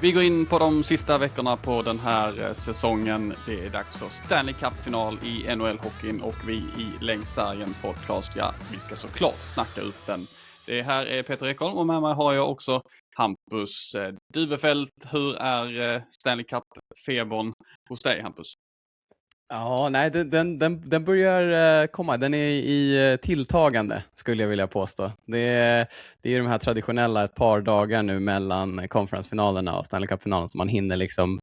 Vi går in på de sista veckorna på den här säsongen. Det är dags för Stanley Cup-final i NHL-hockeyn och vi i Längdsargen podcast, vi ska såklart snacka upp den. Det här är Peter Ekholm och med mig har jag också Hampus Duvefelt. Hur är Stanley Cup-febern hos dig, Hampus? Ja, nej, den börjar komma. Den är i tilltagande, skulle jag vilja påstå. Det är de här traditionella ett par dagar nu mellan konferensfinalerna och Stanley Cup-finalen som man hinner liksom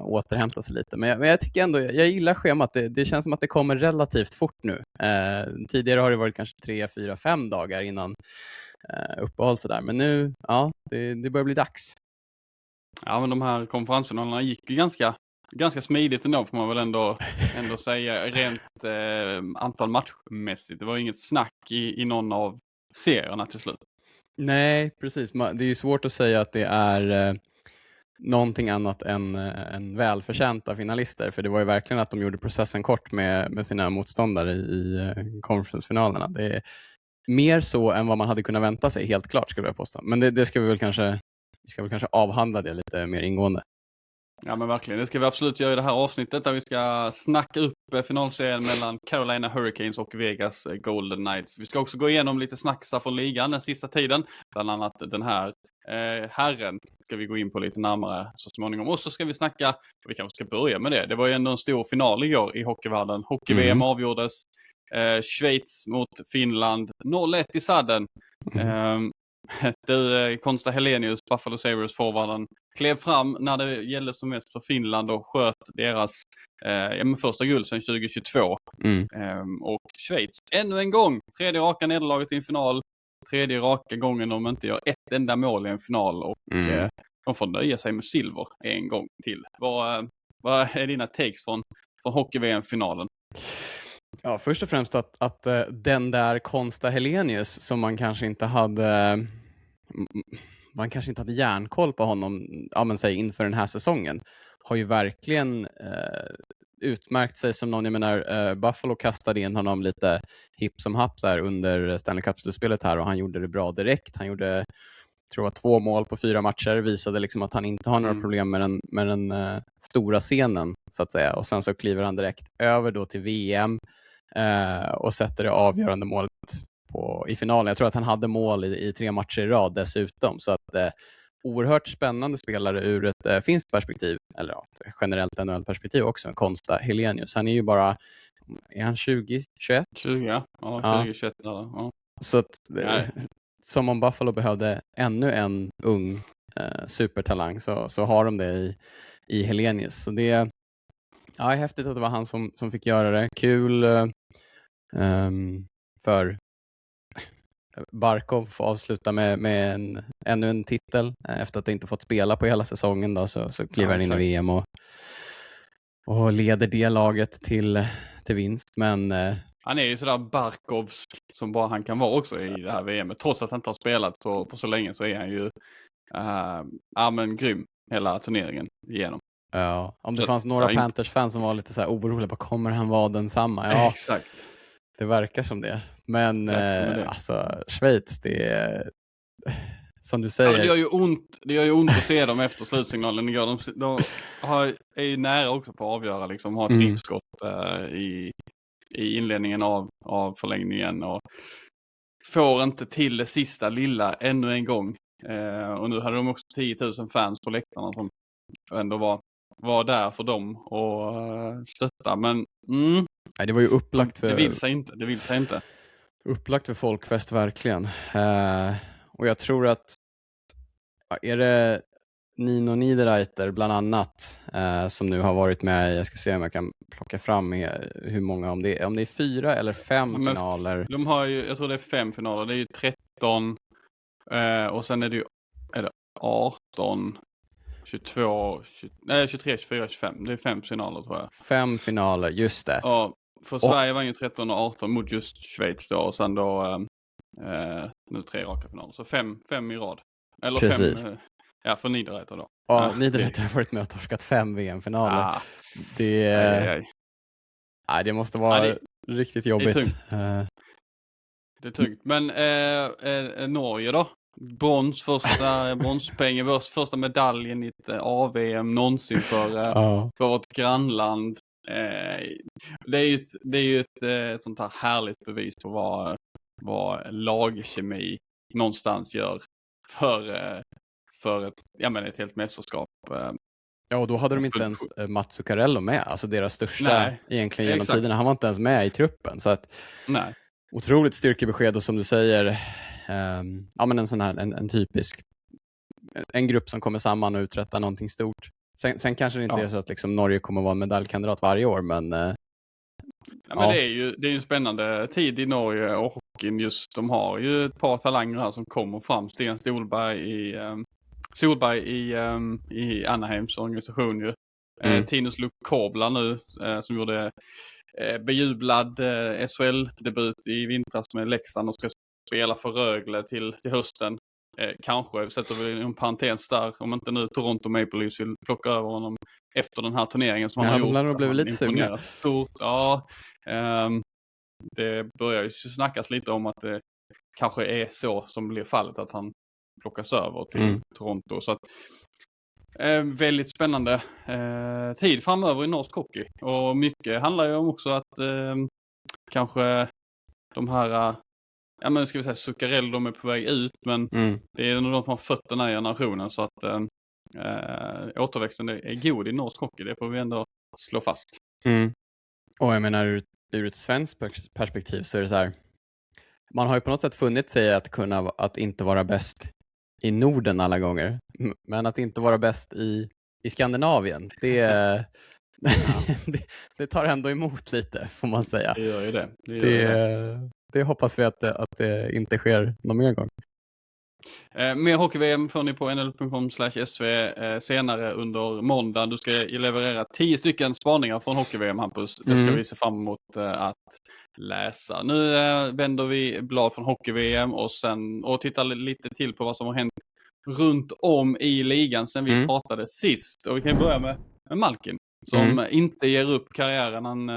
återhämta sig lite. Men jag tycker ändå, jag gillar schemat. Det känns som att det kommer relativt fort nu. Tidigare har det varit kanske 3, 4, 5 dagar innan uppehåll sådär. Men nu, ja, det börjar bli dags. Ja, men de här konferensfinalerna gick ju ganska smidigt ändå, får man väl ändå säga, rent antal matchmässigt. Det var inget snack i någon av serierna till slut. Nej, precis. Det är ju svårt att säga att det är någonting annat än välförtjänta finalister, för det var ju verkligen att de gjorde processen kort med sina motståndare i konferensfinalerna. Det är mer så än vad man hade kunnat vänta sig, helt klart, skulle jag påstå. Men det ska vi ska väl kanske avhandla det lite mer ingående. Ja, men verkligen. Det ska vi absolut göra i det här avsnittet där vi ska snacka upp finalserien mellan Carolina Hurricanes och Vegas Golden Knights. Vi ska också gå igenom lite snacksar från ligan den sista tiden. Bland annat den här herren ska vi gå in på lite närmare så småningom. Och så ska vi snacka, vi kanske ska börja med det. Det var ju ändå en stor final igår i hockeyvärlden. Hockey-VM avgjordes. Schweiz mot Finland. 0-1 i sadden. Konsta Helenius, Buffalo Sabres forwarden, klev fram när det gällde som mest för Finland och sköt deras första guld sedan 2022. Och Schweiz, ännu en gång, tredje raka nederlaget i en final, tredje raka gången de inte gör ett enda mål i en final och de får nöja sig med silver en gång till. Vad är dina takes från hockey-VM-finalen? Ja, först och främst att den där Konsta Helenius som man kanske inte hade järnkoll på honom, säg inför den här säsongen, har ju verkligen utmärkt sig som någon. Jag menar, Buffalo kastade in honom lite hipp som happ där under Stanley Cup-slutspelet här och han gjorde det bra direkt. Han gjorde, tror jag, 2 mål på 4 matcher, visade liksom att han inte har några problem med den stora scenen, så att säga. Och sen så kliver han direkt över då till VM och sätter det avgörande målet i finalen. Jag tror att han hade mål i 3 matcher i rad dessutom, så att oerhört spännande spelare ur ett finskt perspektiv, eller generellt NHL-perspektiv också, Konsta Helenius. Han är ju bara, är han 20, 21? 20, ja. 20, 21. Ja. Så att, som om Buffalo behövde ännu en ung supertalang så har de det i Helenius. Så det är häftigt att det var han som fick göra det. Kul för Barkov får avsluta med ännu en titel efter att inte fått spela på hela säsongen då, så kliver han in i VM och leder det laget till vinst. Men han är ju sådär Barkovsk som bara han kan vara också i det här VM. Trots att han inte har spelat på så länge så är han ju grym hela turneringen igenom. Ja, om det fanns några Panthers-fans som var lite så här oroliga, bara kommer han vara densamma? Ja, exakt. Det verkar som det. Men alltså Schweiz, det är som du säger. Ja, det gör ju ont att se dem efter slutsignalen. De är ju nära också på att avgöra, liksom, ha ett ripskott i inledningen av förlängningen och får inte till det sista lilla ännu en gång. Och nu hade de också 10 000 fans på läktarna som ändå var där för dem och stötta. Men nej, det var ju upplagt för... Det vill sig inte. Upplagt för folkfest, verkligen. Och jag tror att är det Nino Niederreiter bland annat som nu har varit med, jag ska se om jag kan plocka fram hur många, om det är 4 eller 5 finaler. De har ju, jag tror det är 5 finaler, det är ju 13 och sen är det ju 18, 22, 23, 24, 25. Det är 5 finaler, tror jag. 5 finaler, just det. Ja, för Sverige var ju 13 och 18 mot just Schweiz då. Och sen då nu 3 raka finaler. Så 5 i rad. Eller precis. 5, för Niederreiter då. Ja, Niederreiter har varit med och torskat 5 VM-finaler. Det måste vara riktigt jobbigt. Det är tungt. Men Norge då? första bronspengen, första medaljen i ett AVM någonsin för vårt grannland. Det är ju ett sånt här härligt bevis på vad lagkemi någonstans gör för ett helt mästerskap. Ja, och då hade de inte ens Mats Zuccarello med, alltså deras största egentligen genom tiderna. Han var inte ens med i truppen, så att otroligt styrkebesked, och som du säger, men en sån här en typisk en grupp som kommer samman och uträttar någonting stort. Sen kanske det inte är så att liksom Norge kommer att vara en medaljkandidat varje år, men men det är ju en spännande tid i Norge och hockeyn. Just de har ju ett par talanger här som kommer fram. Sten Solberg i Anaheims organisation ju. Tinus Lukobla nu som gjorde bejublad SHL-debut i vintras med Leksand och ska spela för Rögle till hösten. Kanske sätter vi en parentes där, om inte nu Toronto Maple Leafs vill plocka över honom efter den här turneringen som han har gjort. Han blev lite sugna. Det börjar ju snackas lite om att det kanske är så som blir fallet, att han plockas över till Toronto. Så att väldigt spännande tid framöver i norsk hockey. Och mycket handlar ju om också att kanske de här ska vi säga Zuccarello, de är på väg ut, men det är nog de som har fötterna i generationen, så att återväxten är god i norsk hockey, det får vi ändå slå fast. Och jag menar ur ett svenskt perspektiv så är det så här, man har ju på något sätt funnit sig att inte vara bäst i Norden alla gånger, men att inte vara bäst i Skandinavien, det tar ändå emot lite, får man säga. Det gör ju det. Det hoppas vi att det inte sker någon mer gång. Mer hockey-VM får ni på nl.com/sv senare under måndag. Du ska leverera 10 stycken spaningar från hockey-VM, Hampus. Det ska vi se fram emot att läsa. Nu vänder vi blad från hockey-VM och tittar lite till på vad som har hänt runt om i ligan sen vi pratade sist. Och vi kan börja med Malkin som inte ger upp karriären. Han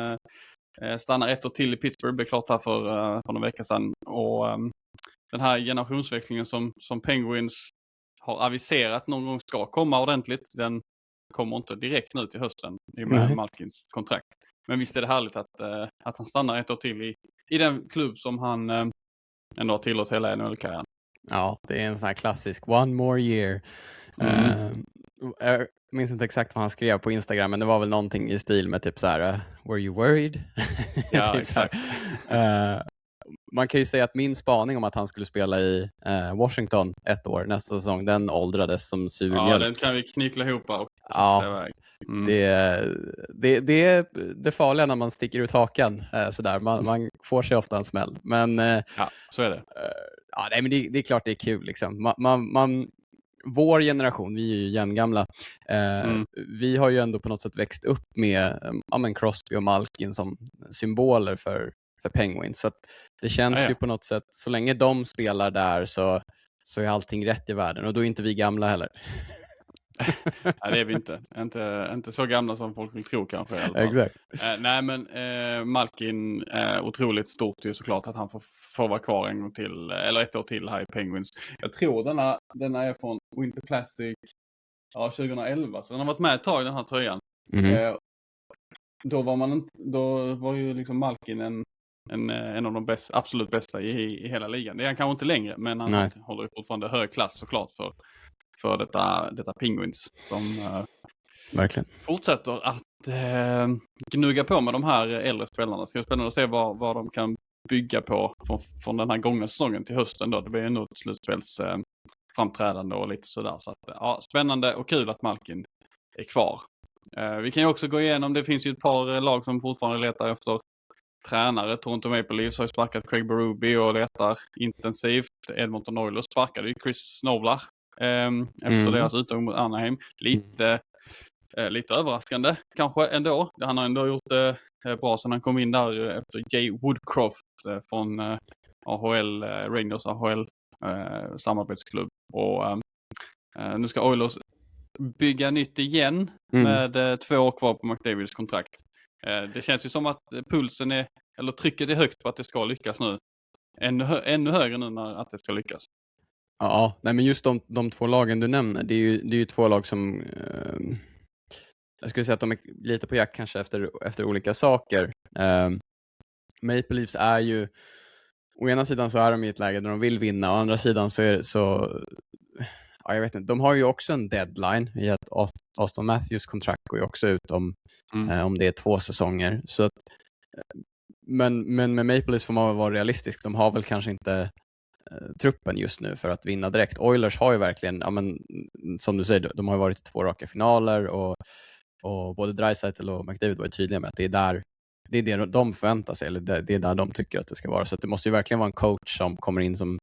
stannar 1 år till i Pittsburgh, blev klart här för några veckor sedan. Och den här generationsväxlingen som Penguins har aviserat någon gång ska komma ordentligt, den kommer inte direkt nu till hösten i med Malkins kontrakt. Men visst är det härligt att han stannar 1 år till i den klubb som han ändå har tillåt hela NHL-karriären. Ja, det är en sån här klassisk one more year. Jag minns inte exakt vad han skrev på Instagram, men det var väl någonting i stil med typ så här: were you worried? Ja, typ exakt. Man kan ju säga att min spaning om att han skulle spela i Washington 1 år nästa säsong, den åldrades som sur mjölk. Ja, den kan vi knyckla ihop och det är det farliga när man sticker ut hakan sådär. Man får sig ofta en smäll. Men så är det. Men det är klart det är kul liksom. Vår generation, vi är ju jämngamla. Vi har ju ändå på något sätt växt upp med Crosby och Malkin som symboler för Penguins. Så att det känns ju på något sätt, så länge de spelar där så är allting rätt i världen. Och då är inte vi gamla heller. Nej, det är vi inte. Inte så gamla som folk vill tro kanske. I alla fall. Exakt. Nej, men Malkin är otroligt stort ju såklart att han får vara kvar en gång till, eller 1 år till här i Penguins. Jag tror denna är från Winter Classic 2011, så den har varit med ett tag i den här tröjan. Då var ju liksom Malkin en av de absolut bästa i hela ligan. Det är han kanske inte längre, men han håller ju fortfarande hög klass såklart för detta Penguins som verkligen fortsätter att gnugga på med de här äldre spelarna. Ska det spännande att se vad de kan bygga på från den här gångna säsongen till hösten då. Det blir nog ett slutspels framträdande och lite sådär. Så att, spännande och kul att Malkin är kvar. Vi kan ju också gå igenom, det finns ju ett par lag som fortfarande letar efter tränare. Toronto Maple Leafs har ju sparkat Craig Berube och letar intensivt. Edmonton Oilers sparkade ju Chris Novlar efter deras uttåg mot Anaheim. Lite överraskande kanske ändå. Han har ändå gjort det bra sedan han kom in där efter Jay Woodcroft från AHL, Rangers AHL samarbetsklubb. Och nu ska Oilers bygga nytt igen med 2 år kvar på McDavids kontrakt. Det känns ju som att trycket är högt på att det ska lyckas nu. Ännu högre nu när att det ska lyckas. Ja, nej, men just de två lagen du nämner, det är ju två lag som jag skulle säga att de är lite på jakt kanske efter olika saker. Maple Leafs är ju, å ena sidan så är de i ett läge där de vill vinna, å andra sidan så är det så, ja, jag vet inte, de har ju också en deadline i att Auston Matthews kontrakt går ju också ut om det är 2 säsonger. Så att, men med Maple Leafs får man väl vara realistisk, de har väl kanske inte truppen just nu för att vinna direkt. Oilers har ju verkligen, ja, men, som du säger, de har ju varit i 2 raka finaler och både Draisaitl och McDavid var ju tydliga med att det är det de förväntar sig, eller det är där de tycker att det ska vara. Så att det måste ju verkligen vara en coach som kommer in som,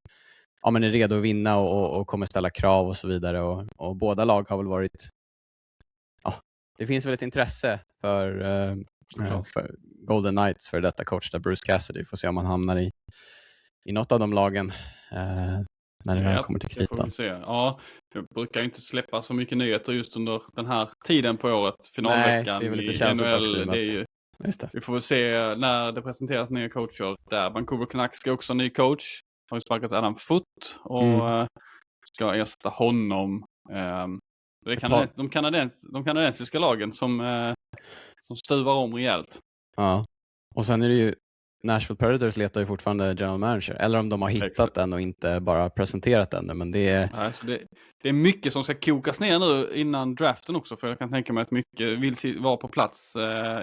ja, men är redo att vinna och kommer ställa krav och så vidare. Och båda lag har väl varit, ja, det finns väl ett intresse för Golden Knights för detta coach där Bruce Cassidy. Får se om han hamnar i något av de lagen när det väl kommer till kritan. Ja, jag brukar inte släppa så mycket nyheter just under den här tiden på året. Finalveckan. Nej, det är väl lite i NHL. det är ju, vi får väl se när det presenteras nya coacher där. Vancouver Canucks ska också ha ny coach. Har ju sparkat Adam Foote och ska ersätta honom. Det är de kanadensiska lagen som stuvar om rejält. Ja, och sen är det ju Nashville Predators letar ju fortfarande general manager. Eller om de har hittat den och inte bara presenterat den. Men det är... Alltså det är mycket som ska kokas ner nu innan draften också. För jag kan tänka mig att mycket vill vara på plats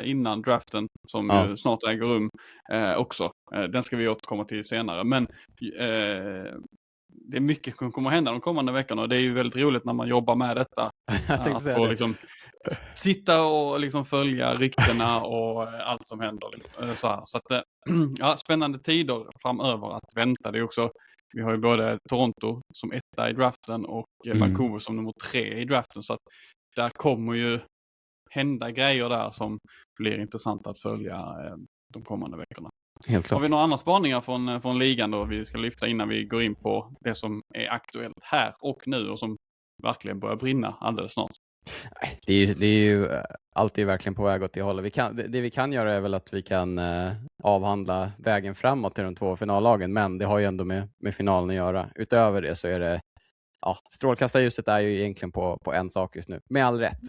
innan draften. Som ju snart äger rum också. Den ska vi återkomma till senare. Men det är mycket som kommer att hända de kommande veckorna. Och det är ju väldigt roligt när man jobbar med detta. Att få liksom sitta och liksom följa ryktena och allt som händer. Så att, ja, spännande tider framöver att vänta. Det är också, vi har ju både Toronto som 1 i draften och Vancouver som nummer 3 i draften. Så att där kommer ju hända grejer där som blir intressant att följa de kommande veckorna. Helt klart. Har vi några andra spaningar från ligan då vi ska lyfta innan vi går in på det som är aktuellt här och nu och som verkligen börjar brinna alldeles snart? Det är ju alltid verkligen på väg åt det hållet. Det vi kan göra är väl att vi kan avhandla vägen framåt till de 2 finallagen, men det har ju ändå med finalen att göra. Utöver det så är det, ja, strålkastarljuset är ju egentligen på en sak just nu, med all rätt.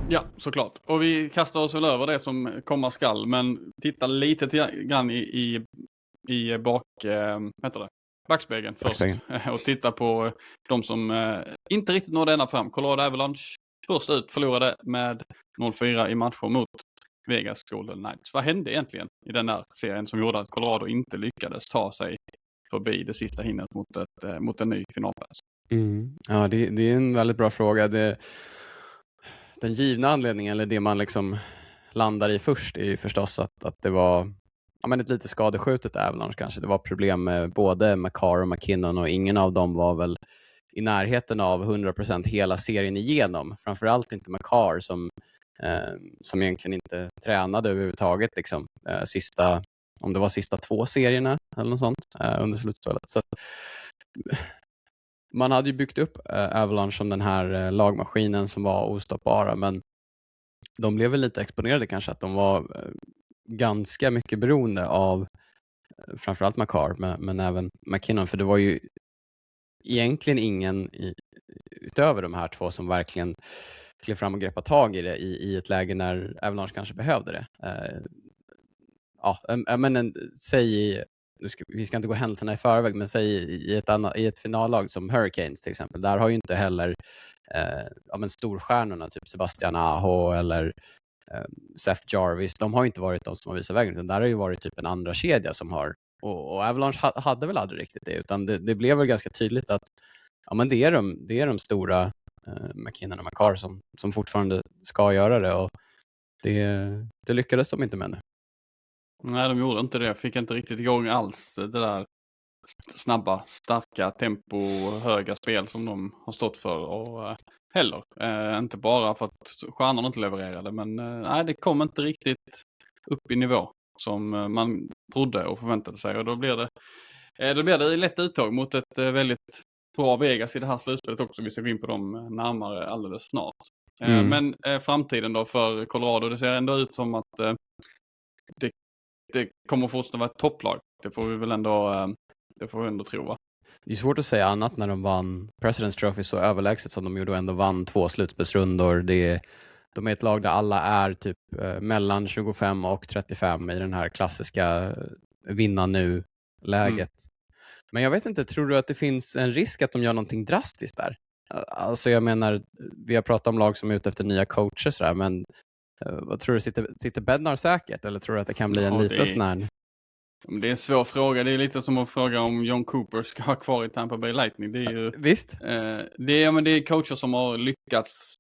Ja, såklart. Och vi kastar oss väl över det som komma skall, men titta lite grann i backspegeln först. Och titta på de som inte riktigt nådde ända fram. Colorado Avalanche först ut förlorade med 0-4 i matcher mot Vegas Golden Knights. Vad hände egentligen i den där serien som gjorde att Colorado inte lyckades ta sig förbi det sista hindret mot en ny finalplats? Ja, det är en väldigt bra fråga. Den givna anledningen, eller det man liksom landar i först, är ju förstås att det var, ja, men ett lite skadeskjutet Avalanche kanske. Det var problem med både Makar och McKinnon och ingen av dem var väl i närheten av 100% hela serien igenom. Framförallt inte Makar som egentligen inte tränade överhuvudtaget liksom, om det var sista 2 serierna eller något sånt under slutspelet. Så att, man hade ju byggt upp Avalanche som den här lagmaskinen som var ostoppbara, men de blev väl lite exponerade kanske att de var ganska mycket beroende av framförallt Makar men även McKinnon, för det var ju egentligen ingen utöver de här 2 som verkligen klev fram och greppade tag i det i ett läge när Avalanche kanske behövde det. Vi ska inte gå händelserna i förväg, men säg i ett finallag som Hurricanes till exempel, där har ju inte heller storstjärnorna typ Sebastian Aho eller Seth Jarvis, de har ju inte varit de som har visat vägen, utan där har ju varit typ en andra kedja som har, och Avalanche hade väl aldrig riktigt det, utan det blev väl ganska tydligt att ja, men det är de stora McKinnon och Makar som fortfarande ska göra det, och det lyckades de inte med nu. Nej, de gjorde inte det. Fick inte riktigt igång alls det där snabba, starka tempo, höga spel som de har stått för och heller. Inte bara för att stjärnorna inte levererade, men nej, det kom inte riktigt upp i nivå som man trodde och förväntade sig, och då blir det lätt uttag mot ett väldigt bra Vegas i det här slutspelet också. Vi ska gå in på dem närmare alldeles snart. Men framtiden då för Colorado, det ser ändå ut som att det kommer fortfarande vara ett topplag. Det får vi ändå tro, va? det är svårt att säga annat när de vann President's Trophy så överlägset som de gjorde och ändå vann 2 slutspelsrundor. De är ett lag där alla är typ mellan 25 och 35 i den här klassiska vinna nu-läget. Men jag vet inte, tror du att det finns en risk att de gör någonting drastiskt där? Alltså jag menar, vi har pratat om lag som är ute efter nya coacher sådär, men vad tror du, sitter Bednar säkert? Eller tror du att det kan bli en liten sån här... Det är en svår fråga. Det är lite som att fråga om John Cooper ska ha kvar i Tampa Bay Lightning. Det är ju, visst? Det är coacher som har lyckats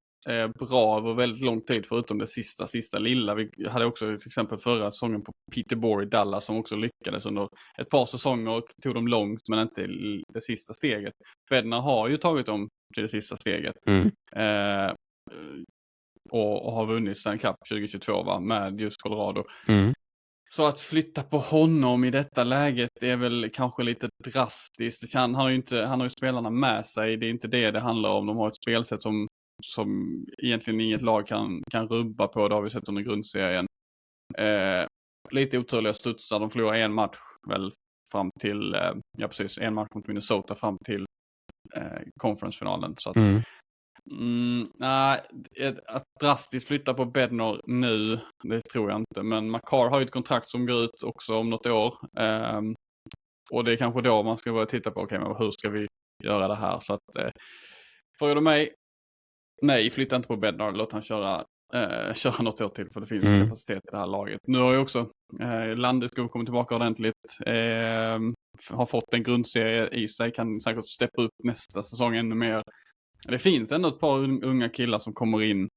bra över väldigt lång tid, förutom det sista lilla. Vi hade också till exempel förra säsongen på Peter Bohr i Dallas som också lyckades under ett par säsonger och tog dem långt, men inte det sista steget. Bednar har ju tagit dem till det sista steget. Och har vunnit Stanley Cup 2022 va, med just Colorado. Så att flytta på honom i detta läget är väl kanske lite drastiskt. Han har ju spelarna med sig. Det är inte det handlar om. De har ett spelsätt som egentligen inget lag kan rubba på. Det har vi sett under grundserien. Lite oturliga studsar. De förlorar en match väl fram till, en match mot Minnesota fram till conference-finalen. Så att, att drastiskt flytta på Bednar nu, det tror jag inte. Men Makar har ju ett kontrakt som går ut också om något år. Och det är kanske då man ska börja titta på, men hur ska vi göra det här? Så att, frågar du mig, nej, flytta inte på Bednar. Låt han köra något år till, för det finns kapacitet i det här laget. Nu har ju också Landeskog kommit tillbaka ordentligt. Har fått en grundserie i sig, kan säkert steppa upp nästa säsong ännu mer. Det finns ändå ett par unga killar som kommer in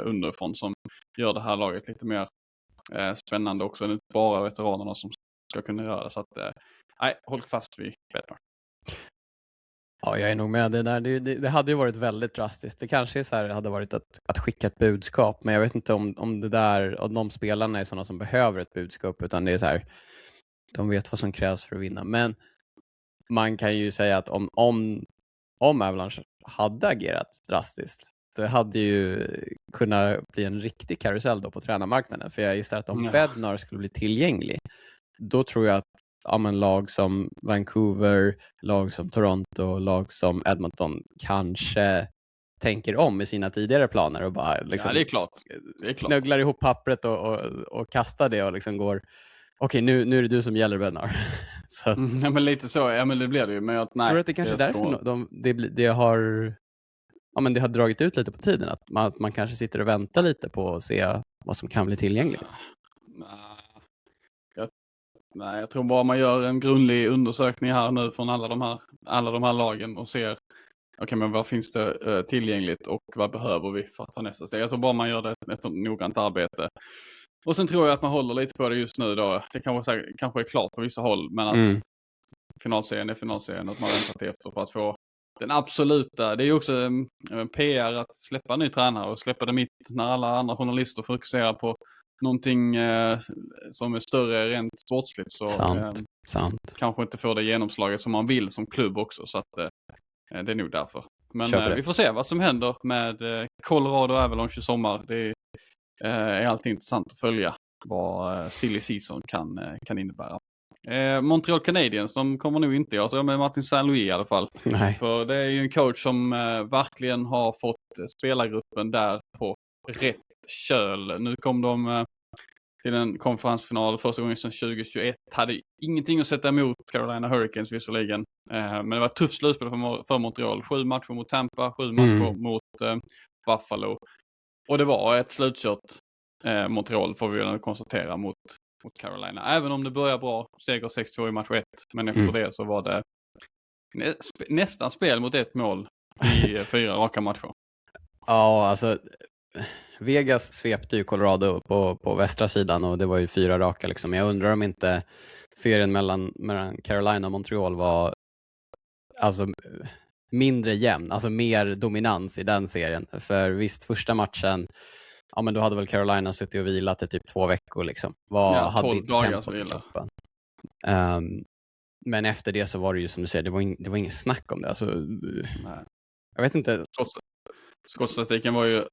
underifrån som gör det här laget lite mer spännande också. Det är inte bara veteranerna som ska kunna göra det. Så att, håll fast vid Bednar. Ja, jag är nog med det där. Det hade ju varit väldigt drastiskt. Det kanske så här hade varit att skicka ett budskap, men jag vet inte om det där, och de spelarna är sådana som behöver ett budskap, utan det är så här, de vet vad som krävs för att vinna. Men man kan ju säga att om Avalanche hade agerat drastiskt, det hade ju kunnat bli en riktig karusell då på tränarmarknaden. För jag gissar att om Bednar skulle bli tillgänglig, då tror jag att lag som Vancouver, lag som Toronto, lag som Edmonton kanske tänker om i sina tidigare planer och bara liksom det är klart. Knögglar ihop pappret och kastar det och liksom går, okej, nu är det du som gäller, Bednar. Så att, men lite så, men det blir det ju. Men tror du att det kanske är därför det har dragit ut lite på tiden, att man kanske sitter och väntar lite på att se vad som kan bli tillgängligt? Nej, jag tror bara man gör en grundlig undersökning här nu från alla de här lagen och ser men vad finns det tillgängligt och vad behöver vi för att ta nästa steg. Jag tror bara man gör det ett noggrant arbete. Och sen tror jag att man håller lite på det just nu då. Det kanske är klart på vissa håll, men att finalserien är finalserien, att man väntar till efter för att få den absoluta. Det är ju också PR att släppa en ny tränare och släppa det mitt när alla andra journalister fokuserar på någonting som är större rent sportsligt, så sant. Kanske inte får det genomslaget som man vill som klubb också, så att det är nog därför. Men vi får se vad som händer med Colorado Avalanche i sommar. Det är alltid intressant att följa vad silly season kan innebära. Montreal Canadiens, de kommer nog inte göra så med Martin Saint-Louis i alla fall. Nej. För det är ju en coach som verkligen har fått spelargruppen där på rätt köl. Nu kom de till en konferensfinal första gången sedan 2021. Hade ingenting att sätta emot Carolina Hurricanes visserligen. Men det var ett tufft slutspel för Montreal. 7 matcher mot Tampa, 7 matcher mot Buffalo. Och det var ett slutkört Montreal, får vi väl konstatera, mot Carolina. Även om det börjar bra, seger 6-2 i match 1. Men efter det så var det nästan spel mot ett mål i 4 raka matcher. Ja, alltså Vegas svepte ju Colorado på västra sidan och det var ju 4 raka liksom. Jag undrar om inte serien mellan Carolina och Montreal var alltså mindre jämn, alltså mer dominans i den serien. För visst, första matchen, men då hade väl Carolina suttit och vilat i typ 2 veckor liksom. 12 dagar så illa. Men efter det så var det ju som du säger, det var inget snack om det. Alltså, jag vet inte. Skottstatistiken var ju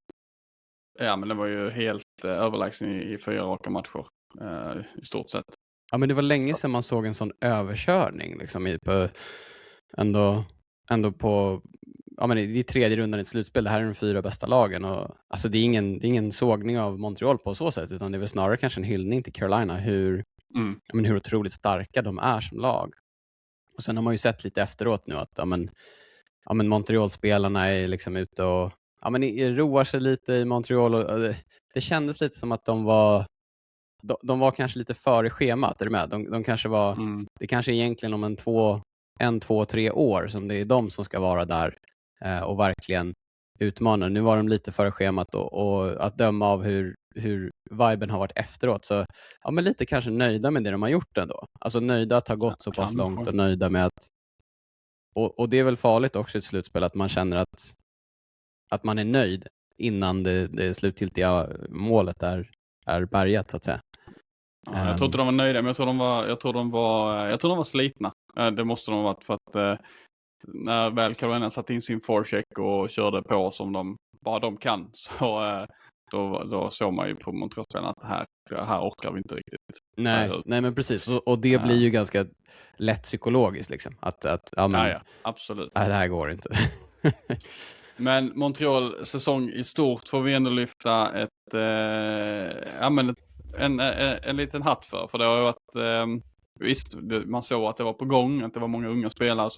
men det var ju helt överlägsen i 4 raka matcher i stort sett. Ja, men det var länge sedan man såg en sån överkörning liksom ändå på, ja men det är tredje rundan i ett slutspel, det här är de 4 bästa lagen och alltså det är ingen sågning av Montreal på så sätt, utan det är väl snarare kanske en hyllning till Carolina hur otroligt starka de är som lag. Och sen har man ju sett lite efteråt nu att Montreal-spelarna är liksom ute och roar sig lite i Montreal och det kändes lite som att de var kanske lite före schemat, är du med? De kanske var, det kanske egentligen om 2-3 år som det är de som ska vara där och verkligen utmana. Nu var de lite före schemat och att döma av hur viben har varit efteråt, så men lite kanske nöjda med det de har gjort ändå. Alltså nöjda att ha gått så pass långt och nöjda med att och det är väl farligt också i ett slutspel att man känner att man är nöjd innan det slutgiltiga målet är bärgat så att säga. Ja, jag tror inte de var nöjda, men jag tror de var slitna. Det måste de ha varit, för att när väl Carolina satte in sin forecheck och körde på som de kan, så då såg man ju på Montreal att här orkar vi inte riktigt. Nej men precis, och det blir ju ganska lätt psykologiskt liksom att ja, absolut. Det här går inte. Men Montreal säsong i stort får vi ändå lyfta en liten hatt för det har ju varit visst, man såg att det var på gång, att det var många unga spelare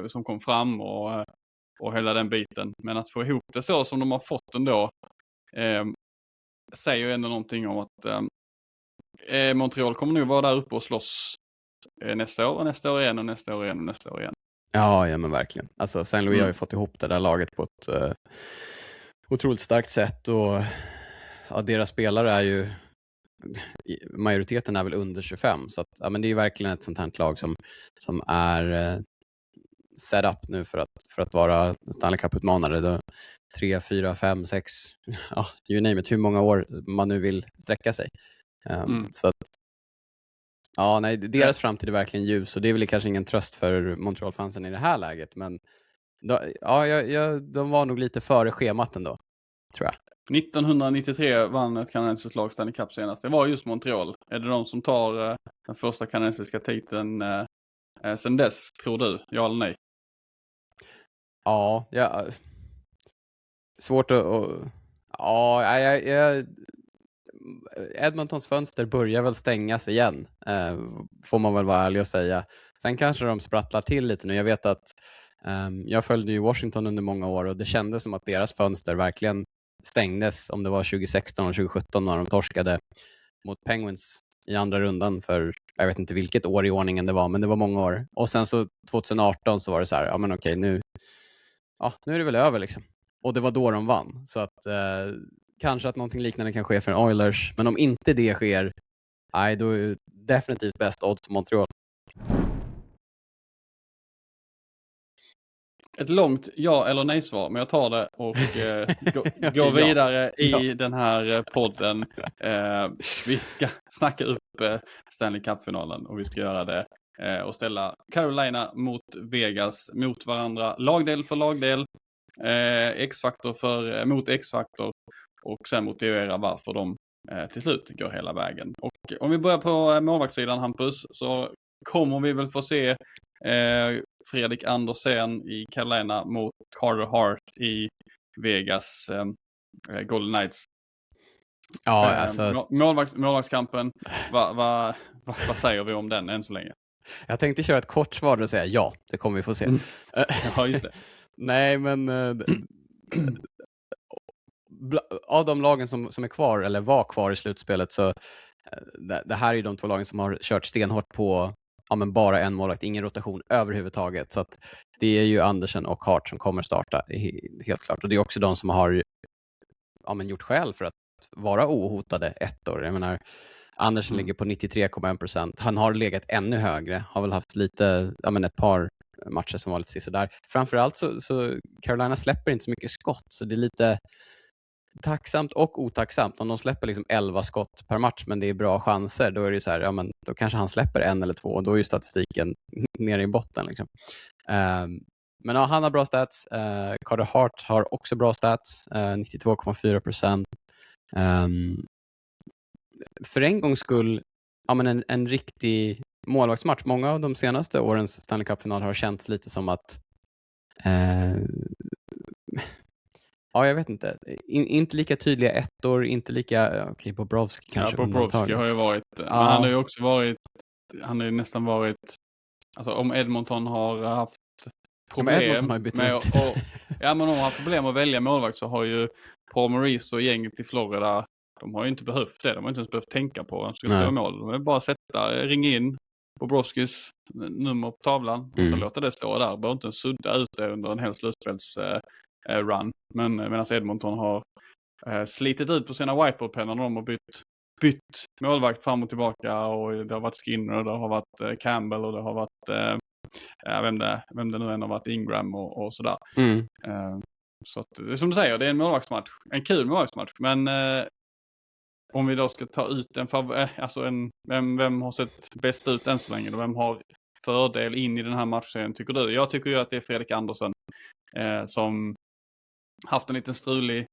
som kom fram och hela den biten, men att få ihop det så som de har fått ändå säger ju ändå någonting om att Montreal kommer nog vara där uppe och slåss nästa år igen och nästa år igen och nästa år igen. Ja men verkligen. Alltså St. Louis har ju fått ihop det där laget på ett otroligt starkt sätt och deras spelare är ju, majoriteten är väl under 25, så att men det är ju verkligen ett sånt här lag som är set up nu för att vara Stanley Cup-utmanare. 3, 4, 5, 6, you name it, hur många år man nu vill sträcka sig. Så att deras framtid är verkligen ljus, och det är väl kanske ingen tröst för Montreal-fansen i det här läget, men de var nog lite före schemat ändå, tror jag. 1993 vann ett kanadensiskt lag Stanley Cup senast. Det var just Montreal. Är det de som tar den första kanadensiska titeln sen dess, tror du? Ja eller nej? Ja. Svårt att... Edmontons fönster börjar väl stängas igen, får man väl vara ärlig och säga. Sen kanske de sprattlar till lite nu. Jag vet att jag följde ju Washington under många år och det kändes som att deras fönster verkligen stängdes, om det var 2016 och 2017 när de torskade mot Penguins i andra rundan för, jag vet inte vilket år i ordningen det var, men det var många år. Och sen så 2018 så var det så här, men okej, nu är det väl över liksom. Och det var då de vann. Så att kanske att någonting liknande kan ske för Oilers, men om inte det sker, då är det definitivt bäst odds på Montreal. Ett långt ja eller nej svar, men jag tar det och går vidare i den här podden. Vi ska snacka upp Stanley Cup-finalen och vi ska göra det och ställa Carolina mot Vegas mot varandra, lagdel för lagdel, X-faktor mot X-faktor, och sen motivera varför de till slut går hela vägen. Och om vi börjar på målvaktssidan, Hampus, så kommer vi väl få se Fredrik Andersen i Carolina mot Carter Hart i Vegas Golden Knights. Ja, alltså... målvaktskampen, vad säger vi om den än så länge? Jag tänkte köra ett kort svar och säga ja, det kommer vi få se. Ja, just det. Nej, men av de lagen som är kvar eller var kvar i slutspelet, så det här är de 2 lagen som har kört stenhårt på men bara en målvakt, ingen rotation överhuvudtaget. Så att det är ju Andersen och Hart som kommer starta, helt klart. Och det är också de som har gjort skäl för att vara ohotade ettor. Jag menar, Andersen ligger på 93,1%. Han har legat ännu högre, har väl haft lite, ett par matcher som var lite sådär. Framförallt så Carolina släpper inte så mycket skott, så det är lite tacksamt och otacksamt. Om de släpper liksom 11 skott per match men det är bra chanser, då är det så här, då kanske han släpper 1 eller 2 och då är ju statistiken nere i botten liksom. Men ja, han har bra stats. Carter Hart har också bra stats, 92,4%. För en gångs skull en riktig målvaktsmatch. Många av de senaste årens Stanley Cup-final har känts lite som att ja, jag vet inte. Inte lika tydliga ettor, inte lika... Okej, Bobrovski kanske. Ja, Bobrovski har ju varit... Ja. Men han har ju också varit... Han har ju nästan varit... Alltså om Edmonton har haft problem med... Ja, men om de har problem att välja målvakt så har ju Paul Maurice och gänget i Florida... De har ju inte behövt det. De har inte ens behövt tänka på vem som ska slå mål. De vill bara ringa in Bobrovskis nummer på tavlan och så låter det stå där. Bara inte sudda ut det under en hel slutspels run. Men medan Edmonton har slitit ut på sina whiteboardpennor när de har bytt målvakt fram och tillbaka, och det har varit Skinner och det har varit Campbell och det har varit vem det nu än har varit, Ingram och sådär. Så att, det är som du säger, det är en målvaktsmatch. En kul målvaktsmatch. Men om vi då ska ta ut vem har sett bäst ut än så länge och vem har fördel in i den här matchen, tycker du? Jag tycker ju att det är Fredrik Andersen som haft en liten strulig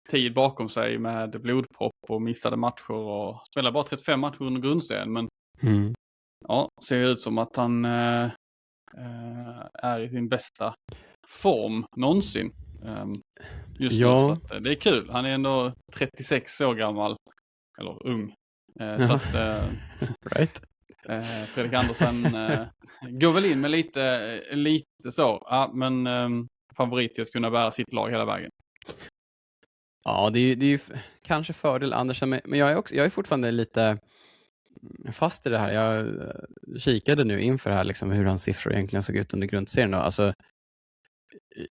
tid bakom sig med blodpropp och missade matcher och spelar bara 35 matcher under grundserien, men ja, ser ut som att han är i sin bästa form någonsin just nu, så att, det är kul. Han är ändå 36 år gammal, eller ung, så att right. Fredrik Andersen går väl in med lite så, ja, men favorit till att kunna bära sitt lag hela vägen. Ja, det är ju kanske fördel Andersen, men jag är fortfarande lite fast i det här. Jag kikade nu inför här liksom hur hans siffror egentligen såg ut under grundserien. Alltså,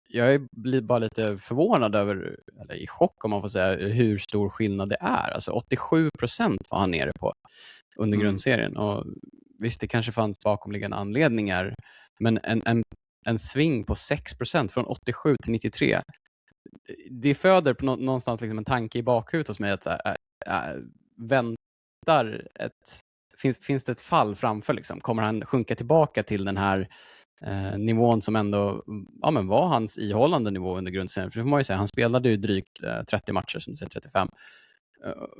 jag blir bara lite förvånad över, eller i chock om man får säga, hur stor skillnad det är. Alltså 87% var han nere på under grundserien. Och visst, det kanske fanns bakomliggande anledningar, men en sving på 6% från 87 till 93, det föder på någonstans liksom en tanke i bakhuvudet hos mig att väntar finns det ett fall framför liksom? Kommer han sjunka tillbaka till den här nivån som ändå var hans ihållande nivå under grundserien? För det får man ju säga, han spelade ju drygt 30 matcher, som du säger 35.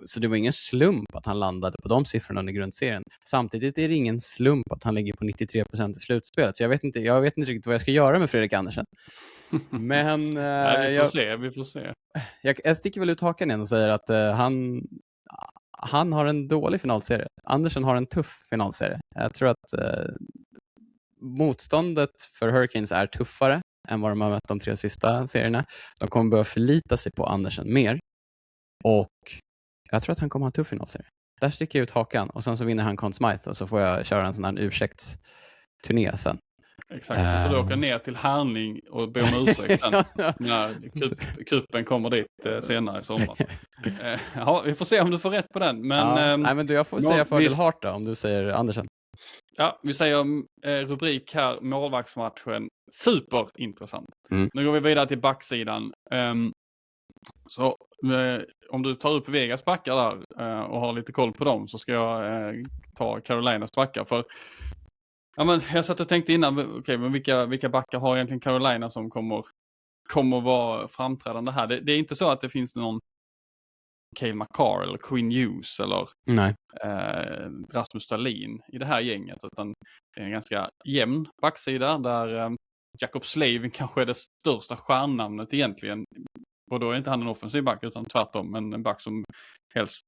Så det var ingen slump att han landade på de siffrorna under grundserien. Samtidigt är det ingen slump att han ligger på 93% i slutspelet. Så jag vet inte riktigt vad jag ska göra med Fredrik Andersen. Men nej, vi får se. Jag sticker väl ut hakan igen och säger att han har en dålig finalserie. Andersen har en tuff finalserie. Jag tror att motståndet för Hurricanes är tuffare än vad de har mött de 3 sista serierna. De kommer behöva förlita sig på Andersen mer. Och jag tror att han kommer ha en tuff finalserie. Där sticker jag ut hakan och sen så vinner han Conn Smythe och så får jag köra en sån här ursäktsturné sen. Exakt, du får åka ner till Härning och be om ursäkt sen när kuppen kommer dit senare i sommar. Ja, vi får se om du får rätt på den. Men, nej, men jag får säga fördel Hart då, om du säger Andersen. Ja, vi säger rubrik här, målvaktsmatchen. Superintressant. Nu går vi vidare till backsidan. Så om du tar upp Vegas backar där och har lite koll på dem, så ska jag ta Carolinas backar. För ja, men jag satt och tänkte innan, men vilka backar har egentligen Carolina som kommer vara framträdande här? Det är inte så att det finns någon Cale Makar eller Quinn Hughes eller Rasmus Dahlin i det här gänget, utan det är en ganska jämn backsida där Jacob Slavin kanske är det största stjärnnamnet egentligen. Och då är inte han en offensiv back utan tvärtom, en back som helst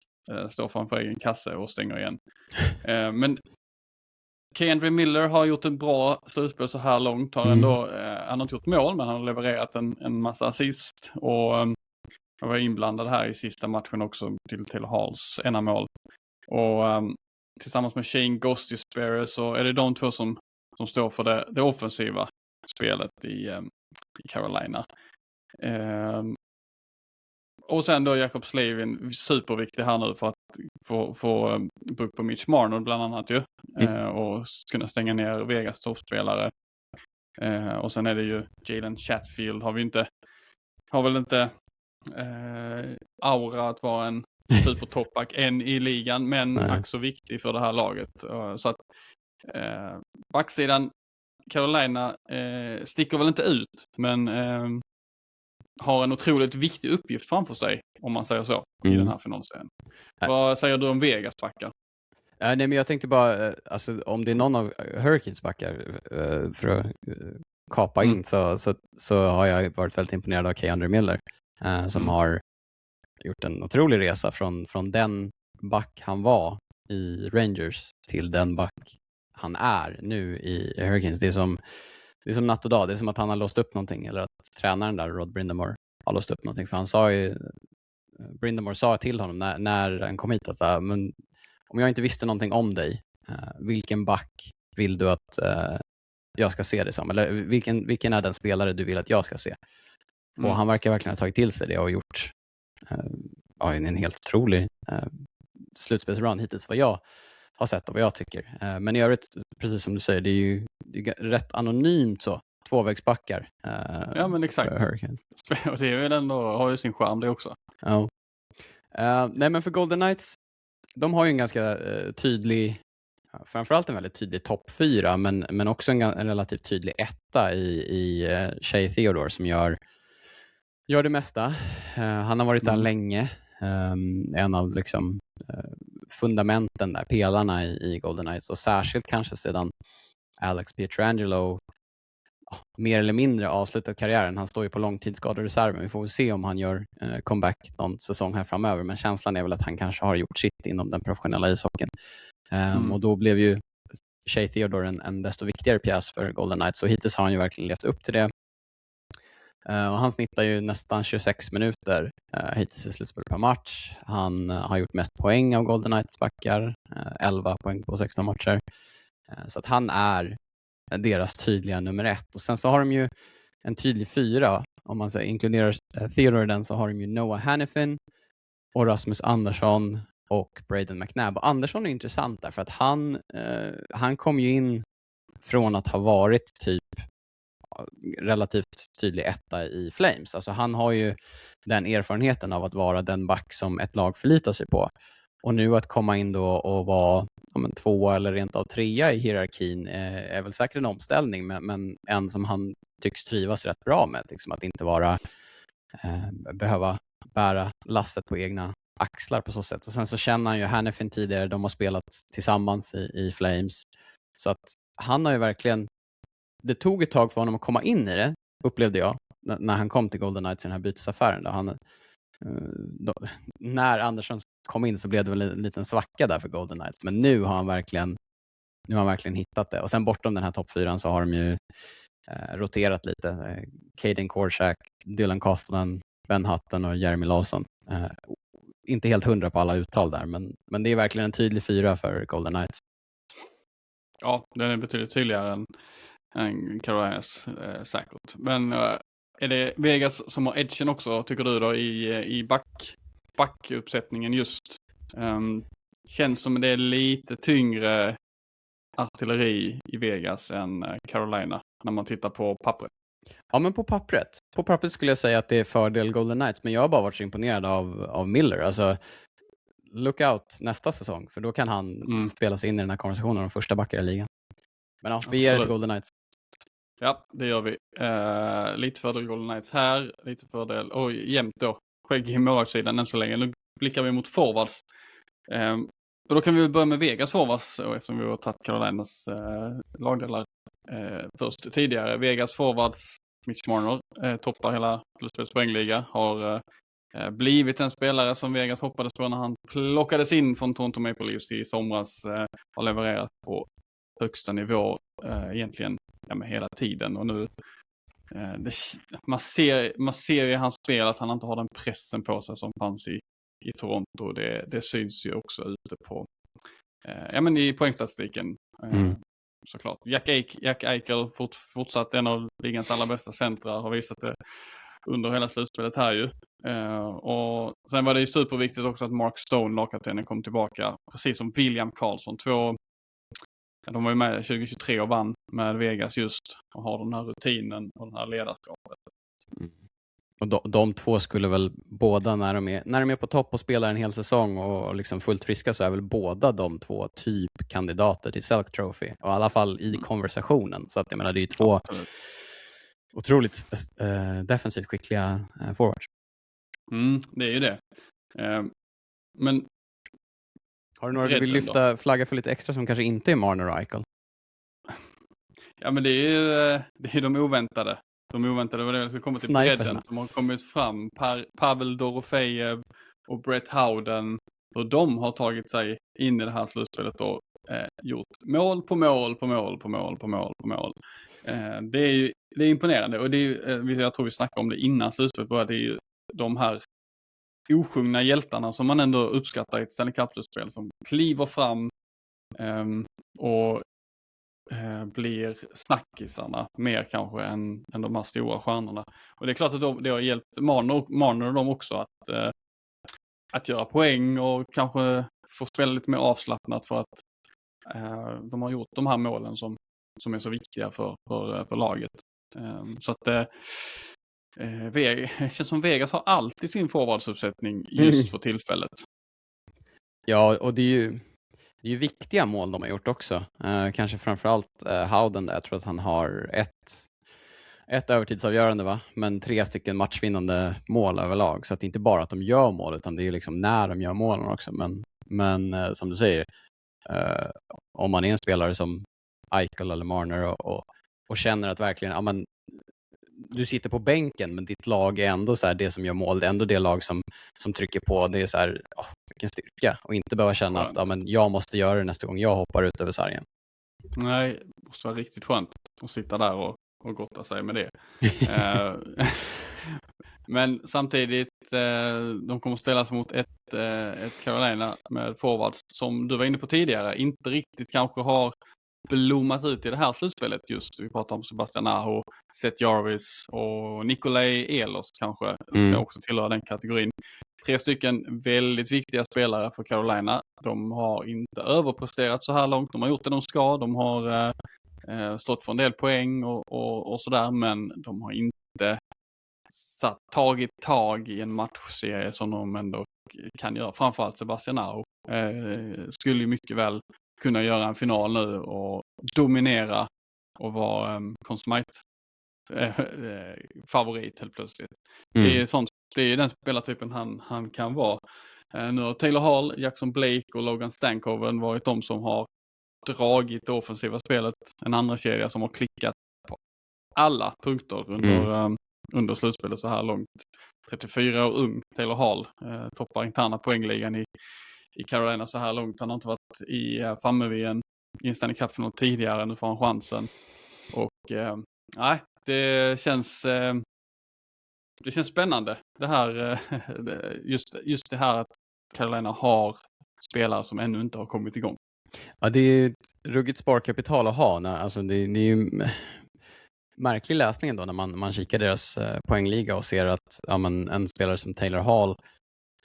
står framför egen kasse och stänger igen. Men K'Andre Miller har gjort en bra slutspel så här långt. Han har inte gjort mål, men han har levererat en massa assist. Och han var inblandad här i sista matchen också till Halls ena mål. Och tillsammans med Shane Gostisbehere så är det de två som står för det offensiva spelet i Carolina. Och sen då Jacob Slavin, superviktig här nu för att få bukt på Mitch Marner bland annat ju. Och kunna stänga ner Vegas toppspelare. Och sen är det ju Jalen Chatfield har väl inte aura att vara en supertoppback än i ligan, men också viktig för det här laget. Så att backsidan Carolina sticker väl inte ut, men har en otroligt viktig uppgift framför sig, om man säger så, i den här finalserien. Vad säger du om Vegas backar? Nej, men jag tänkte bara, alltså, om det är någon av Hurricanes backar för att kapa in så har jag varit väldigt imponerad av Keandre Miller som har gjort en otrolig resa från den back han var i Rangers till den back han är nu i Hurricanes. Det är som natt och dag. Det är som att han har låst upp någonting, eller att tränaren där, Rod Brind'Amour, har låst upp någonting. För han sa ju, Brind'Amour sa till honom när han kom hit att men om jag inte visste någonting om dig, vilken back vill du att jag ska se det som? Eller vilken är den spelare du vill att jag ska se? Och han verkar verkligen ha tagit till sig det och gjort en helt otrolig slutspelsrun hittills vad jag har sett och vad jag tycker. Men i övrigt, precis som du säger, det är ju rätt anonymt så. Tvåvägsbackar. Ja, men exakt. Och det är väl ändå, har ju sin charm det också. Ja. Nej, men för Golden Knights, de har ju en ganska tydlig, framförallt en väldigt tydlig topp 4, men också en relativt tydlig etta i Shea Theodore som gör det mesta. Han har varit där länge. En av liksom fundamenten där, pelarna i Golden Knights, och särskilt kanske sedan Alex Pietrangelo mer eller mindre avslutat karriären. Han står ju på långtidsskadereserven. Vi får väl se om han gör comeback någon säsong här framöver, men känslan är väl att han kanske har gjort sitt inom den professionella ishockeyn. Och då blev ju Shea Theodore en desto viktigare pjäs för Golden Knights, och hittills har han ju verkligen levt upp till det. Och han snittar ju nästan 26 minuter hittills i slutspel per match. Han har gjort mest poäng av Golden Knights backar, 11 poäng på 16 matcher. Så att han är deras tydliga nummer 1. Och sen så har de ju en tydlig 4. Om man säger, inkluderar Theodore den, så har de ju Noah Hanifin och Rasmus Andersson och Braden McNabb. Och Andersson är intressant där för att han kom ju in från att ha varit typ relativt tydlig etta i Flames. Alltså han har ju den erfarenheten av att vara den back som ett lag förlitar sig på. Och nu att komma in då och vara 2 eller rent av 3 i hierarkin är väl säkert en omställning, men en som han tycks trivas rätt bra med. Liksom att inte vara behöva bära lasset på egna axlar på så sätt. Och sen så känner han ju Hanifin tidigare, de har spelat tillsammans i Flames. Så att han har ju verkligen, det tog ett tag för honom att komma in i det, upplevde jag, när han kom till Golden Knights i den här bytesaffären. När Andersson kom in så blev det väl en liten svacka där för Golden Knights, men nu har han verkligen hittat det. Och sen bortom den här topp 4 så har de ju roterat lite. Caden Korczak, Dylan Coughlin, Ben Hutton och Jeremy Lawson. Inte helt 100 på alla uttal där, men det är verkligen en tydlig 4 för Golden Knights. Ja, den är betydligt tydligare än Carolinas säkert. Men är det Vegas som har edgen också, tycker du då, i backuppsättningen just? Känns som det är lite tyngre artilleri i Vegas än Carolina när man tittar på pappret. Ja, men på pappret skulle jag säga att det är fördel Golden Knights, men jag har bara varit så imponerad av Miller. Alltså, look out nästa säsong, för då kan han spela sig in i den här konversationen om första backar i ligan. Men ja, vi ger det till Golden Knights. Ja, det gör vi. Lite fördel Golden Knights här, lite fördel, jämnt då, skägg i målvaktssidan än så länge. Nu blickar vi mot forwards. Och då kan vi börja med Vegas forwards, eftersom vi har tagit Carolinas lagdelar först tidigare. Vegas forwards, Mitch Marner, toppar hela slutspelets poängliga, har blivit en spelare som Vegas hoppades på när han plockades in från Toronto Maple Leafs i somras, har levererat på högsta nivå egentligen med hela tiden. Och nu man ser i hans spel att han inte har den pressen på sig som fanns i Toronto. Det syns ju också ute på i poängstatistiken. Såklart. Jack Eichel fortsatt en av ligans allra bästa centrar, har visat det under hela slutspelet här ju. Och sen var det ju superviktigt också att Mark Stone, lagkaptenen, kom tillbaka, precis som William Karlsson. De var ju med 2023 och vann med Vegas just, och har den här rutinen och den här ledarskapet. Och de två skulle väl båda, när de är på topp och spelar en hel säsong och liksom fullt friska, så är väl båda de två typ kandidater till Selke Trophy. Och i alla fall i konversationen. Så att jag menar, det är ju två otroligt defensivt skickliga forwards. Det är ju det. Men Har du några du vill lyfta flagga för lite extra som kanske inte är Marner och Eichel? Ja, men det är de oväntade. De oväntade var det som kommer till bredden som har kommit fram. Pavel Dorofejev och Brett Howden. Och de har tagit sig in i det här slutspelet och gjort mål på mål på mål på mål på mål på mål. Det är imponerande. Och det är, jag tror vi snackade om det innan slutspelet. Bara det är ju de här osjungna hjältarna som man ändå uppskattar i ett Stanley Cup-slutspel. Som kliver fram och blir snackisarna mer kanske än de här stora stjärnorna. Och det är klart att det har hjälpt Marner och dem också att göra poäng och kanske få spela lite mer avslappnat för att de har gjort de här målen som är så viktiga för laget. Så att det känns som Vegas har alltid sin forwardsuppsättning just för tillfället. Ja, och det är ju viktiga mål de har gjort också. Kanske framförallt Howden där. Jag tror att han har ett övertidsavgörande, va? Men 3 stycken matchvinnande mål överlag. Så att det är inte bara att de gör mål, utan det är liksom när de gör målen också. Men som du säger, om man är en spelare som Eichel eller Marner och känner att verkligen, ja, men du sitter på bänken, men ditt lag är ändå så här, det som gör mål, det är ändå det lag som trycker på. Det är så här, vilken styrka. Och inte behöva känna att ja, men jag måste göra det nästa gång jag hoppar ut över sargen. Nej, det måste vara riktigt skönt att sitta där och gotta sig med det. Men samtidigt, de kommer att ställas mot ett Carolina med forwards som du var inne på tidigare, inte riktigt kanske har blommat ut i det här slutspelet just. Vi pratar om Sebastian Aho, Seth Jarvis och Nikolaj Ehlers kanske ska också tillhöra den kategorin. 3 stycken väldigt viktiga spelare för Carolina. De har inte överpresterat så här långt. De har gjort det de ska. De har stått för en del poäng och sådär, men de har inte tagit tag i en matchserie som de ändå kan göra. Framförallt Sebastian Aho skulle ju mycket väl kunna göra en final nu och dominera och vara favorit helt plötsligt. Det är sånt, det är den spelartypen han kan vara. Nu har Taylor Hall, Jackson Blake och Logan Stankoven varit de som har dragit det offensiva spelet. En andra kedja som har klickat på alla punkter under slutspelet så här långt. 34 år ung, Taylor Hall toppar interna poängligan i Carolina så här långt. Han har inte varit framme vid en Stanley Cup-final tidigare. Nu får han chansen. Och det känns spännande. Det här, just det här att Carolina har spelare som ännu inte har kommit igång. Ja, det är ett ruggigt sparkapital att ha. Alltså det är ju märklig läsning då när man kikar deras poängliga och ser att en spelare som Taylor Hall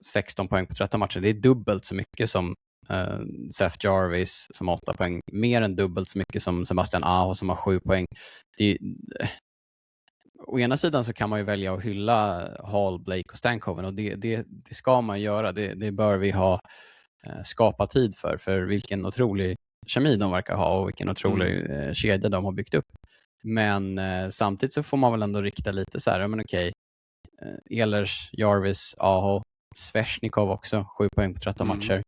16 poäng på 13 matcher, det är dubbelt så mycket som Seth Jarvis som har 8 poäng, mer än dubbelt så mycket som Sebastian Aho som har 7 poäng. Å ena sidan så kan man ju välja att hylla Hall, Blake och Stankoven, och det ska man göra. Det bör vi ha skapat tid för vilken otrolig kemi de verkar ha och vilken otrolig kedja de har byggt upp. Men samtidigt så får man väl ändå rikta lite så här, men okej, Ehlers, Jarvis, Aho, Sveshnikov också, 7 poäng på 13 matcher.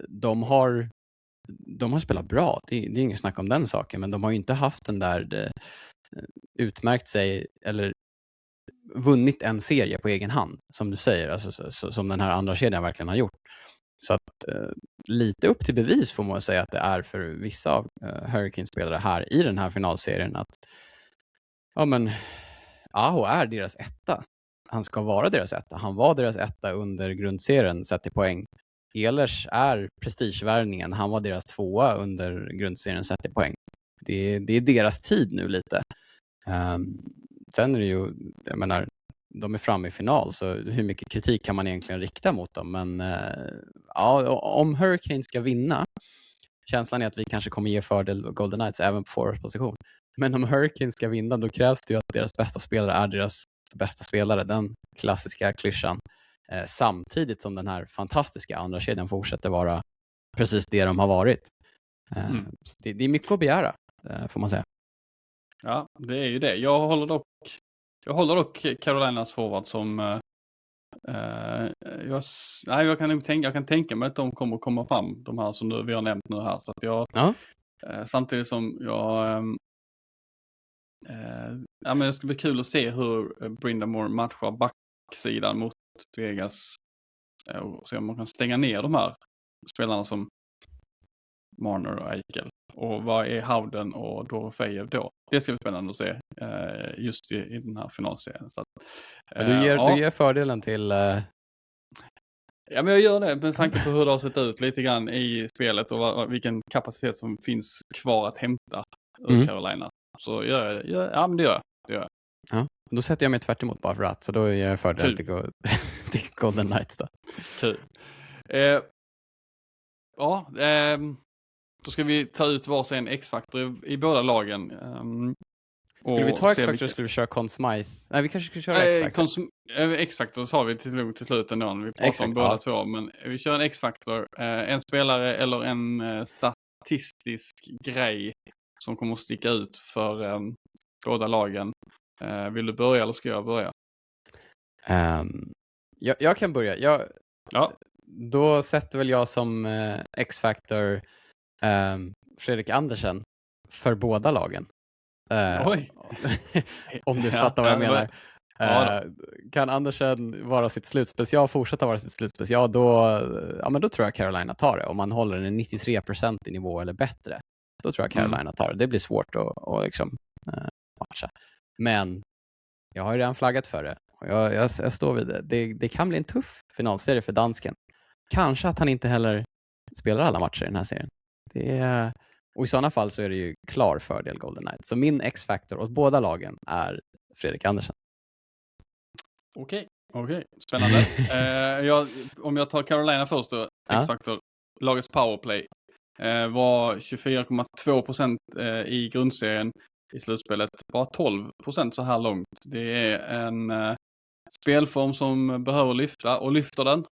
De har spelat bra, det är inget snack om den saken, men de har ju inte haft den där utmärkt sig eller vunnit en serie på egen hand, som du säger, alltså, som den här andra kedjan verkligen har gjort. Så att lite upp till bevis får man säga att det är för vissa av Hurricanes-spelare här i den här finalserien att Aho är deras etta. Han ska vara deras etta. Han var deras etta under grundserien sett i poäng. Ehlers är prestigevärvningen. Han var deras 2:a under grundserien sett i poäng. Det är deras tid nu lite. Sen är det ju, jag menar, de är framme i final, så hur mycket kritik kan man egentligen rikta mot dem? Men om Hurricanes ska vinna, känslan är att vi kanske kommer ge fördel Golden Knights även på forwardsposition. Men om Hurricanes ska vinna, då krävs det ju att deras bästa spelare är deras bästa spelare, den klassiska klyschan. Samtidigt som den här fantastiska andra kedjan fortsätter vara precis det de har varit. Så det är mycket att begära, får man säga. Ja, det är ju det. Jag håller dock Carolinas forward som Jag kan tänka mig att de kommer komma fram, de här som vi har nämnt nu här. Så att samtidigt som men det ska bli kul att se hur Brindamore matchar backsidan mot Vegas. Och se om man kan stänga ner de här spelarna som Marner och Eichel. Och vad är Howden och Dorofejev då? Det ska bli spännande att se just i den här finalserien. Så att, du ger fördelen till... Ja, men jag gör det med tanke på hur det har sett ut lite grann i spelet och vilken kapacitet som finns kvar att hämta ur Carolina. Så men det gör jag. Ja, då sätter jag mig tvärt emot bara för att, så då ger jag fördelen till Golden Knights då. Kul. Då ska vi ta ut varsin X-faktor i båda lagen. Skulle vi ta X-faktor skulle vi köra Conn Smythe? Nej, vi kanske skulle köra X-faktor. X-faktor sa vi till slut ändå när vi pratar om båda två. Men vi kör en X-faktor. En spelare eller en statistisk grej som kommer att sticka ut för båda lagen. Vill du börja eller ska jag börja? Jag kan börja. Då sätter väl jag som X-faktor Fredrik Andersen för båda lagen. Om du fattar vad jag menar. Kan Andersen vara sitt slutspecial, fortsätta vara sitt slutspecial, då tror jag Carolina tar det. Om man håller en 93% i nivå eller bättre, då tror jag Carolina tar det. Det blir svårt att liksom matcha. Men jag har ju redan flaggat för det. Och jag står vid det. Det kan bli en tuff finalserie för dansken. Kanske att han inte heller spelar alla matcher i den här serien. Och i sådana fall så är det ju klar fördel Golden Knights. Så min X-faktor åt båda lagen är Fredrik Andersen. Okej. Spännande. Om jag tar Carolina först då, X-faktor. Lagets powerplay var 24,2% i grundserien. I slutspelet bara 12% så här långt. Det är en spelform som behöver lyfta, och lyfter den,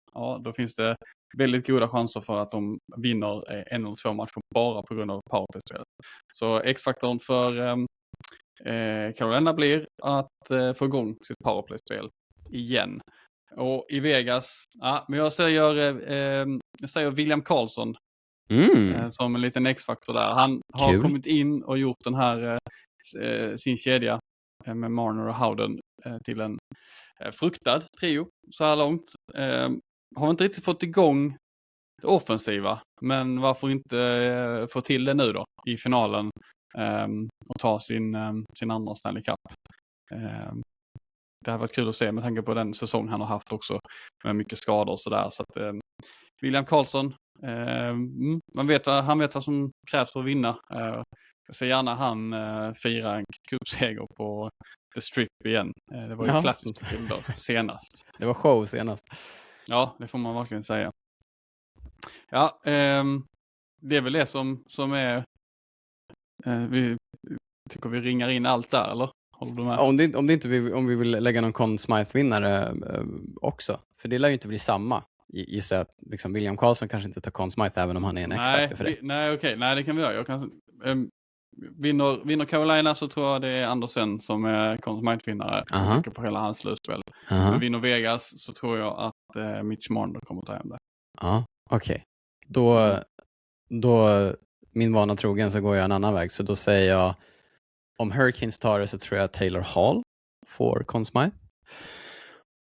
då finns det väldigt goda chanser för att de vinner en eller två matcher bara på grund av powerplay-spelet. Så X-faktorn för Carolina blir att få igång sitt powerplay-spel igen. Och i Vegas, men jag säger William Karlsson som en liten X-faktor där. Han har kommit in och gjort den här sin kedja med Marner och Howden till en fruktad trio så här långt. Har inte riktigt fått igång det offensiva, men varför inte få till det nu då i finalen och ta sin andra Stanley Cup. Det har varit kul att se med tanke på den säsong han har haft också med mycket skador och sådär. Så att William Karlsson, han vet vad som krävs för att vinna. Jag ser gärna han fira en cupseger på The Strip igen. Det var ju klassiska bilder senast. Det var show senast. Ja, det får man verkligen säga. Ja, det är väl det som är... vi tycker vi ringar in allt där, eller? Håller du med? Om vi vill lägga någon Conn Smythe-vinnare också. För det lär ju inte bli samma. Gissar att liksom William Karlsson kanske inte tar Conn Smythe även om han är en X-faktor för det. Nej, det kan vi göra. Vinner Carolina så tror jag det är Andersen som är Conn Smythe-vinnare. Jag tänker på hela hans slutspel. Vinner Vegas så tror jag att Mitch Marner kommer ta hem det. Ja, okej. Då min vana trogen så går jag en annan väg. Så då säger jag, om Hurricanes tar det så tror jag Taylor Hall får Conn Smythe.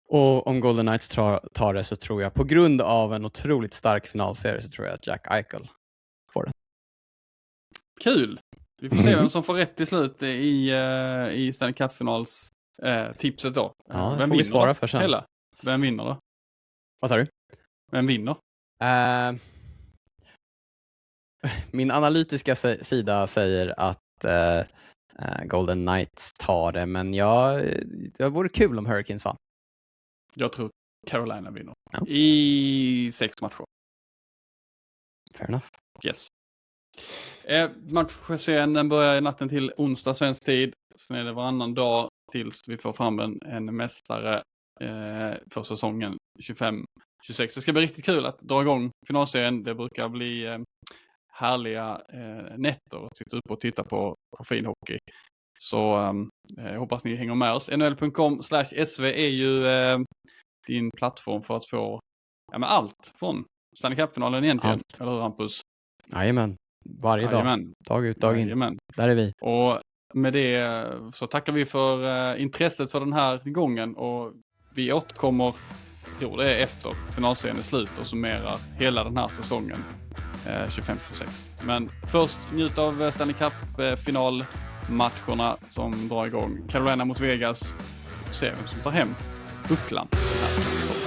Och om Golden Knights tar det så tror jag, på grund av en otroligt stark finalserie, så tror jag att Jack Eichel får det. Kul! Vi får se vem som får rätt till slut i Stanley Cup-finals tipset då. Ja, vem får vi svara för sen. Vem vinner då? Vad sa du? Vem vinner? Min analytiska sida säger att Golden Knights tar det, men det vore kul om Hurricanes vann. Jag tror Carolina vinner. Ja. I 6 matcher. Fair enough. Yes. Matchserien den börjar natten till onsdag svensk tid. Sen är det varannan dag tills vi får fram en mästare för säsongen 25-26. Det ska bli riktigt kul att dra igång finalserien. Det brukar bli härliga nätter att sitta upp och titta på fin hockey. Så hoppas ni hänger med oss. NHL.com/SV är ju din plattform för att få allt från Stanley Cup-finalen egentligen. Allt. Eller hur, Hampus? Jajamän, varje dag. Dag ut, dag in. Jajamän. Där är vi. Och med det så tackar vi för intresset för den här gången, och vi återkommer, tror det är efter finalserien är slut, och summerar hela den här säsongen 25-26. Men först njut av Stanley Cup-finalmatcherna som drar igång. Carolina mot Vegas. Vi får se vem som tar hem bucklan den här säsongen.